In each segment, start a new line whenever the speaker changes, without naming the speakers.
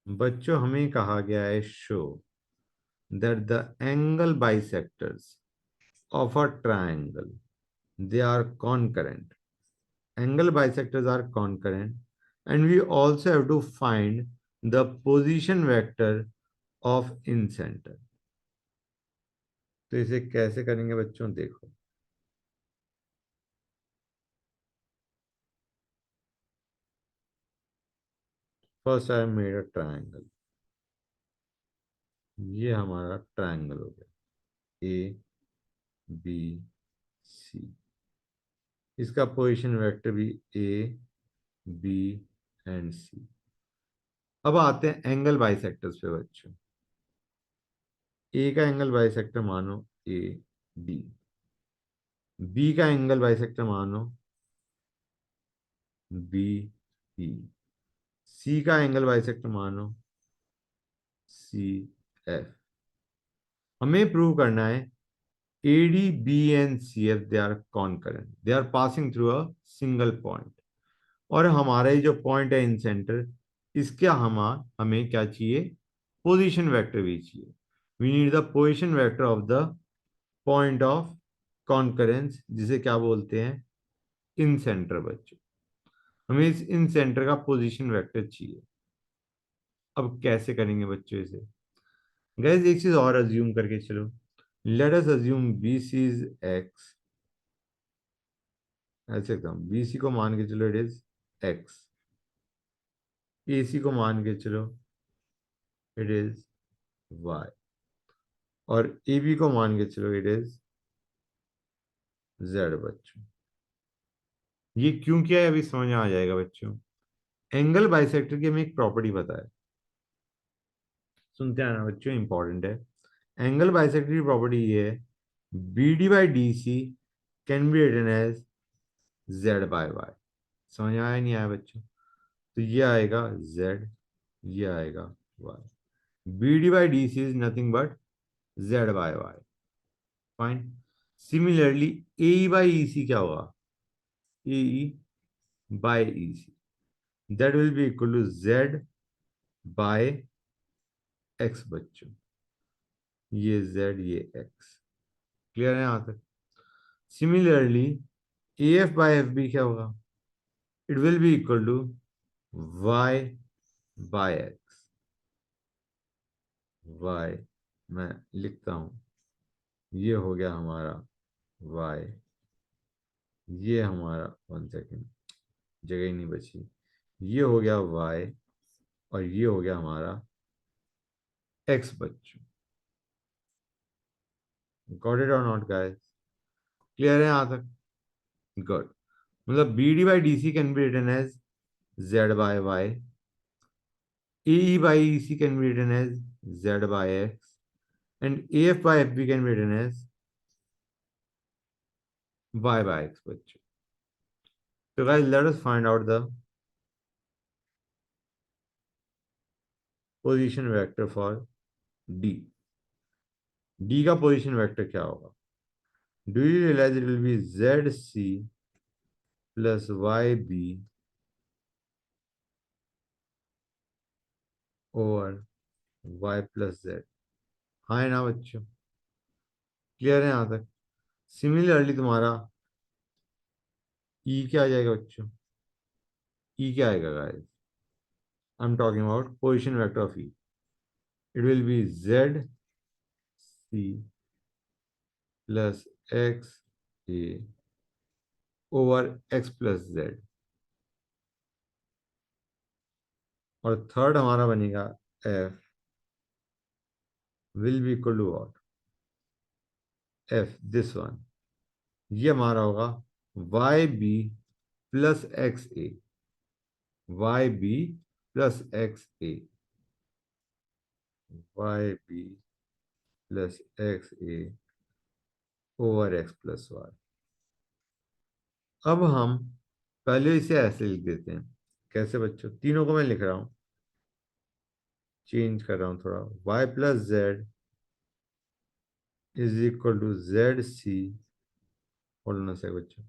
बच्चों हमें कहा गया है show that the angle bisectors of a triangle they are concurrent. Angle bisectors are concurrent, and we also have to find the position vector of incenter. तो इसे कैसे करेंगे बच्चों, देखो. First I made a triangle. ये हमारा triangle हो गया ए बी सी. इसका पोजीशन वेक्टर भी ए बी एंड सी. अब आते हैं एंगल बाइसेक्टर्स पे बच्चों. ए का एंगल बाइसेक्टर मानो ए डी. बी का एंगल बाइसेक्टर मानो बी ई. सी का एंगल बाइसेक्टर मानो सी एफ. हमें प्रूव करना है A D B and C F they are concurrent, they are passing through a single point. और हमारा ये जो पॉइंट है इन सेंटर, इसका हमें क्या चाहिए, पोजीशन वेक्टर भी चाहिए. We need the position vector of the point of concurrence, जिसे क्या बोलते हैं, इन सेंटर बच्चों. हमें इस इन सेंटर का पोजीशन वेक्टर चाहिए. अब कैसे करेंगे बच्चों इसे. गैस एक चीज और अज्यूम करके चलो. Let us assume B C is X. ऐसे कम बी सी को मान के चलो it is X. A C को मान के चलो इट इज वाई. और ए बी को मान के चलो इट इज जेड बच्चों. ये क्यों किया है अभी समझ में आ जाएगा बच्चों. एंगल बाइसेक्टर की हमें एक प्रॉपर्टी पता है. सुनते आना बच्चों, इंपॉर्टेंट है. एंगल बाइसेक्टर की प्रॉपर्टी ये है, B D by D C can be written as Z by Y. समझ में आया नहीं आया बच्चों. तो ये आएगा जेड, ये आएगा Y. B D by D C is nothing but Z by Y. Fine. Similarly A E by E C क्या होगा, A E by E C. That will be equal to Z by X बच्चों. ये Z ये X. Clear है यहां तक. Similarly A F by F B क्या होगा, it will be equal to Y by X. Y मैं लिखता हूं, ये हो गया हमारा वाई. ये हमारा, वन सेकेंड, जगह ही नहीं बची. ये हो गया वाई और ये हो गया हमारा एक्स बच्चों. Got it or not guys. Clear है यहां तक. गुड. मतलब B D by D C can be written as Z by Y. A E by E C can be written as Z by X. and AF by FB can be written as y by x बच्चों. So guys, let us find out the position vector for D. D का position vector क्या होगा. Do you realize it will be ZC plus YB over Y plus Z. हाँ है ना बच्चों. Clear है यहाँ तक. सिमिलरली तुम्हारा E क्या आ जाएगा बच्चों. E क्या आएगा guys. I am talking about position vector of E. It will be ZC plus X A over X plus Z. और थर्ड हमारा बनेगा F will be equal to what, F this one. ये हमारा होगा Y B plus X A. Y B plus X A. Y B plus X A over X plus Y. अब हम पहले इसे ऐसे लिख देते हैं. कैसे बच्चों, तीनों को मैं लिख रहा हूँ, चेंज कर रहा हूँ थोड़ा. Y plus Z is equal to Z C. Hold से बच्चों,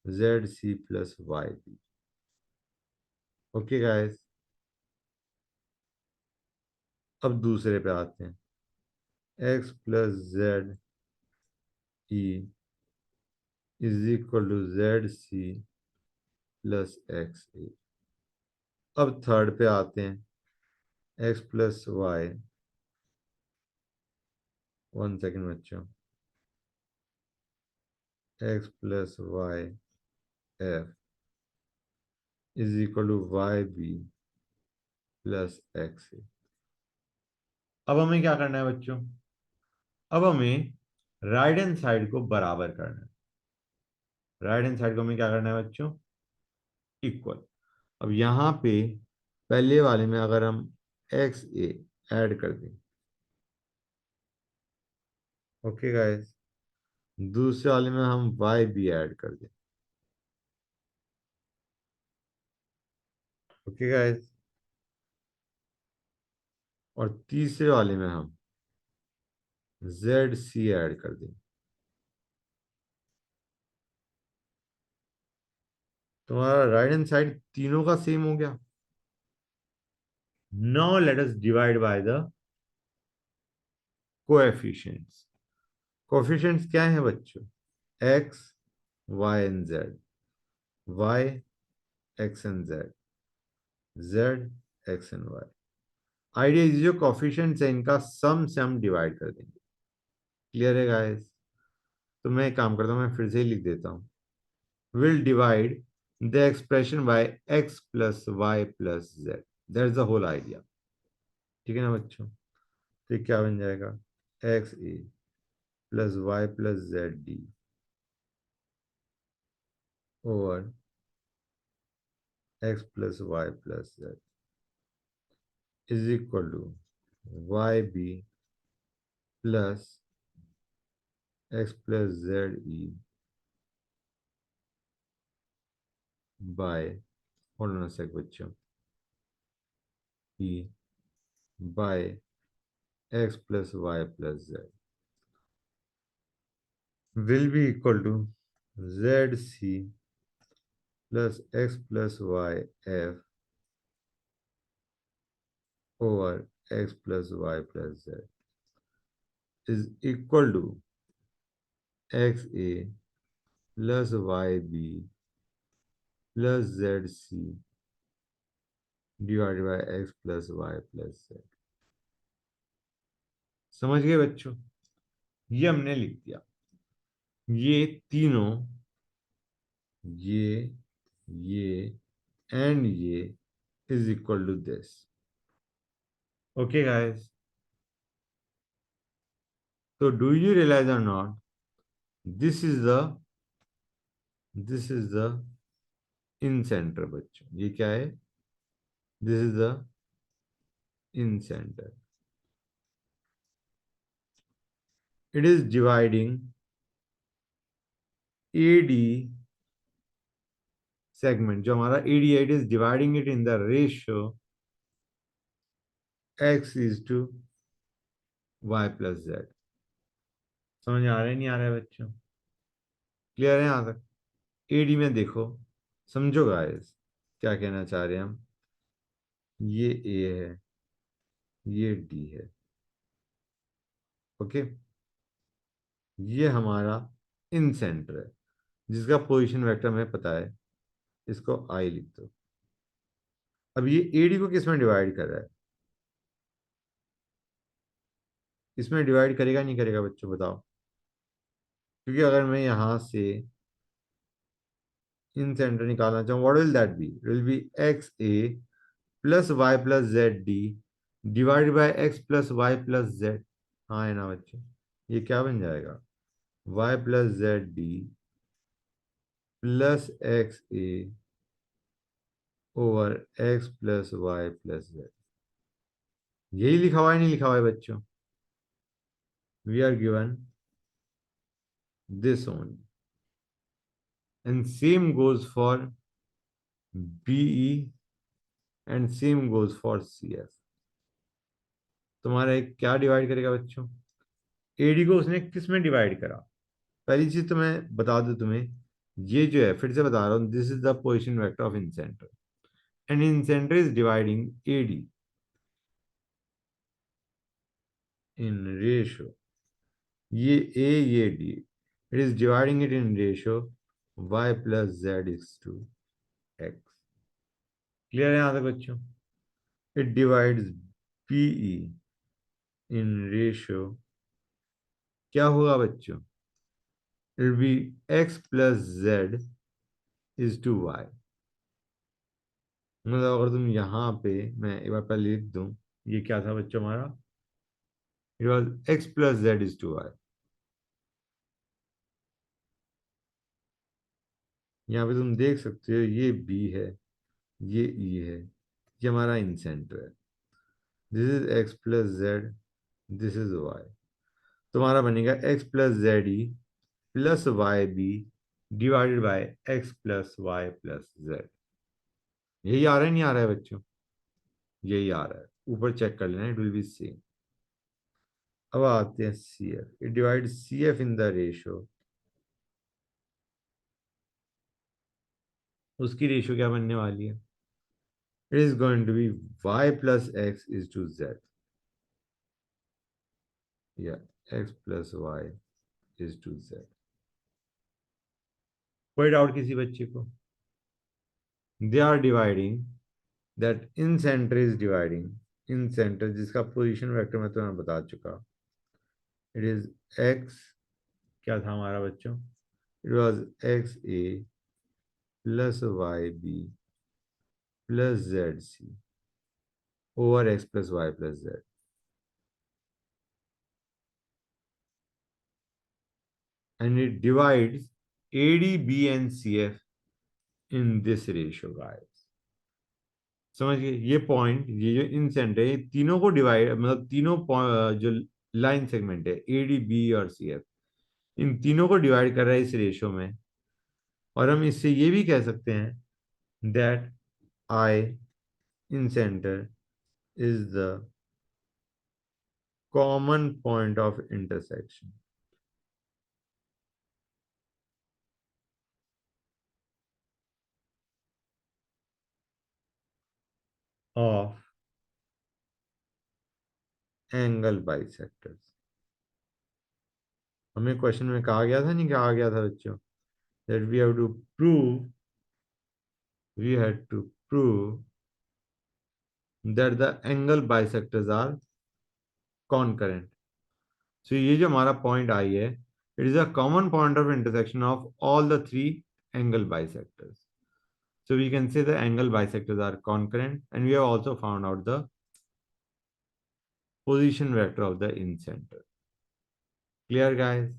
Z C plus Y B. Okay guys. अब दूसरे पे आते हैं, X plus Z E is equal to Z C plus X A. अब थर्ड पे आते हैं, X plus Y, one second बच्चों, X plus Y F is equal to Y B plus X A. अब हमें क्या करना है बच्चों? अब हमें राइट हैंड साइड को बराबर करना है। राइट हैंड साइड को हमें क्या करना है बच्चों? इक्वल। अब यहाँ पे पहले वाले में अगर हम एक्स ए ऐड कर दें, ओके गाइस, दूसरे वाले में हम वाई बी ऐड कर दें, ओके गाइस, और तीसरे वाले में हम जेड सी ऐड कर दें, तो हमारा राइट हैंड साइड तीनों का सेम हो गया। Now let us divide by the coefficients. Coefficients क्या है बच्चों? X Y and Z, Y X and Z, Z X and Y. Idea, जो कोएफिशिएंट्स है इनका सम से हम डिवाइड कर देंगे। क्लियर है गाइस? तो मैं एक काम करता हूँ, मैं फिर से ही लिख देता हूँ, will divide the expression by X plus Y plus Z, that is the whole idea. ठीक है ना बच्चों? तो ये क्या बन जाएगा? X A plus Y plus Z D over X plus Y plus Z is equal to Y B plus X plus Z E by, hold on a sec बच्चों, E by X plus Y plus Z will be equal to zc plus x plus y f over x plus y plus z is equal to xa plus yb plus zc divided by x plus y plus z। समझ गए बच्चों? ये हमने लिख दिया। ये तीनों, ये ये एंड ये is equal to this. Okay guys, तो do you realise or not, this is the this is the incentre बच्चों। ये क्या है? This is the incentre. It is dividing AD segment, जो हमारा एडी है, it is dividing it in the ratio X is to Y plus Z. समझ आ रहा है नहीं आ रहा है बच्चों? क्लियर है यहाँ तक? एडी में देखो, समझो गाइस क्या कहना चाह रहे हैं हम। ये ए है, ये डी है, ओके। ये हमारा इन सेंटर है जिसका पोजीशन वेक्टर हमें पता है, इसको आई लिख दो। अब ये एडी को किस में डिवाइड कर रहा है? इसमें डिवाइड करेगा नहीं करेगा बच्चों, बताओ? क्योंकि अगर मैं यहां से इन सेंटर निकालना चाहूँ, what will that be? Will be X A plus Y plus Z D divided by X plus Y plus Z. हाँ है ना बच्चों? ये क्या बन जाएगा? Y plus Z D plus X A over X plus Y plus Z. यही लिखा हुआ है, नहीं लिखा हुआ है बच्चों? We are given this only, and same goes for BE and same goes for CF। तुम्हारा एक क्या डिवाइड करेगा बच्चों? एडी को उसने किस में डिवाइड करा? पहली चीज तो मैं बता दूं तुम्हें, ये जो है, फिर से बता रहा हूँ, this is the position vector of incentre and incentre is dividing AD. in ratio, ये a ये d, it is dividing it in ratio y plus z is to x. Clear है यहाँ तक बच्चों? It divides pe in ratio, क्या होगा बच्चों? It will be x plus z is to y. मतलब अगर तुम यहाँ पे, मैं एक बार पहले लिख दूं, ये क्या था बच्चों हमारा? It was x plus z is to y. यहाँ पे तुम देख सकते हो ये b है, ये e है, ये हमारा इन सेंटर है. This is x plus Z, this is y. तुम्हारा बनेगा x plus Z E plus Y B divided by x plus Y plus Z. यही आ रहा है, नहीं आ रहा है बच्चों? यही आ रहा है, ऊपर चेक कर लेना, इट विल बी सेम. अब आते हैं C F. It divide C F in the ratio. उसकी रेशियो क्या बनने वाली है? It is going to be y plus X is to z, या x plus Y is to z. कोई डाउट किसी बच्चे को? They are dividing, that incentre is dividing, incentre जिसका पोजीशन वेक्टर मैं तुम्हें बता चुका. इट इज x, क्या था हमारा बच्चों? It was X A plus Y B plus Z C over X plus Y plus Z. And it divides AD BN CF in this ratio guys. समझ गए? ये पॉइंट, ये जो इन सेंटर है, ये तीनों को डिवाइड, मतलब तीनों जो लाइन सेगमेंट है AD B और CF, इन तीनों को डिवाइड कर रहा है इस रेशियो में. और हम इससे ये भी कह सकते हैं that I in center is the common point of intersection of angle bisectors. हमें क्वेश्चन में कहा गया था, नहीं कहा गया था बच्चों, that we had to prove that the angle bisectors are concurrent. So ये जो हमारा पॉइंट आई है, it is a common point of intersection of all the three angle bisectors. So we can say the angle bisectors are concurrent, and we have also found out the position vector of the in center. Clear guys?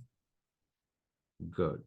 Good.